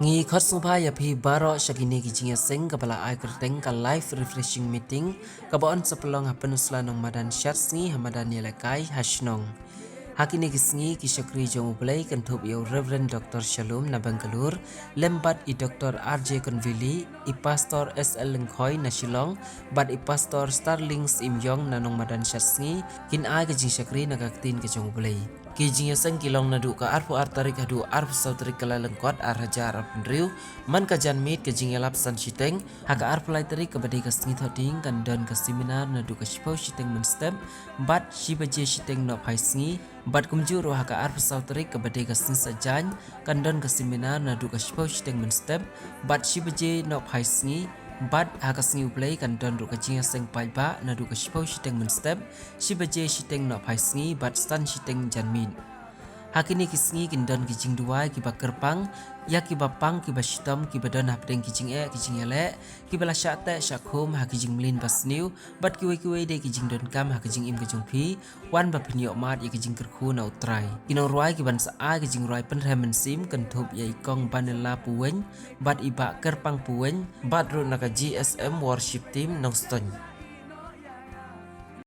Ngi khot supaya phi baro shakini ki jinga seng kapala ai kerteng ka live refreshing meeting kabon sepelong hapen uslanong madan syats ngi hamadan yelekai hasnong. Hakini kisngi ki syakri jong ublay kan thup yo Reverend Dr. Shalom na Bangalore lembat i Dr. RJ Konvili i Pastor SL Lengkhoy na Shillong bat i Pastor Starlings Imyong na nong madan syats ngi kin ai ka jing syakri na kaktin ka jong ublay. Kijing yasang kilong na du ka arpo artarik hadu arpo sautrik kalalang kuat arhaja arap penriu man ka janmit ke jing yalap san shiteng haka arpo lai tarik ke badai ka sengit hoding kan don ka seminar na du ka shipau shiteng men step bat shibaje shiteng no pai sengi bat kumjuro haka arpo sautrik ke badai ka seng sajan kan don ka seminar na du ka shipau shiteng men step bat shibaje no pai sengi bat hakas ngi ublay kan don ru ka jinga seng pai ba na du ka shipau shiteng men step shibaje shiteng no pai sengi bat stan shiteng janmin hakini kisngi kin don ki jing duai ki bakerpang ya ki bapang ki bashitam ki badon hapdeng ki jing ele ki bala syate syakhum ha ki jing mlin basniu bat ki we de ki jing don kam ha ki jing im ki jong phi wan ba pinyo mat ya ki jing kerkhu na utrai kinong ruai ki ban sa a ki jing ruai pen remen sim kan thup ya ikong banela puwen bat iba kerpang puwen bat ru na ka GSM worship team nong ston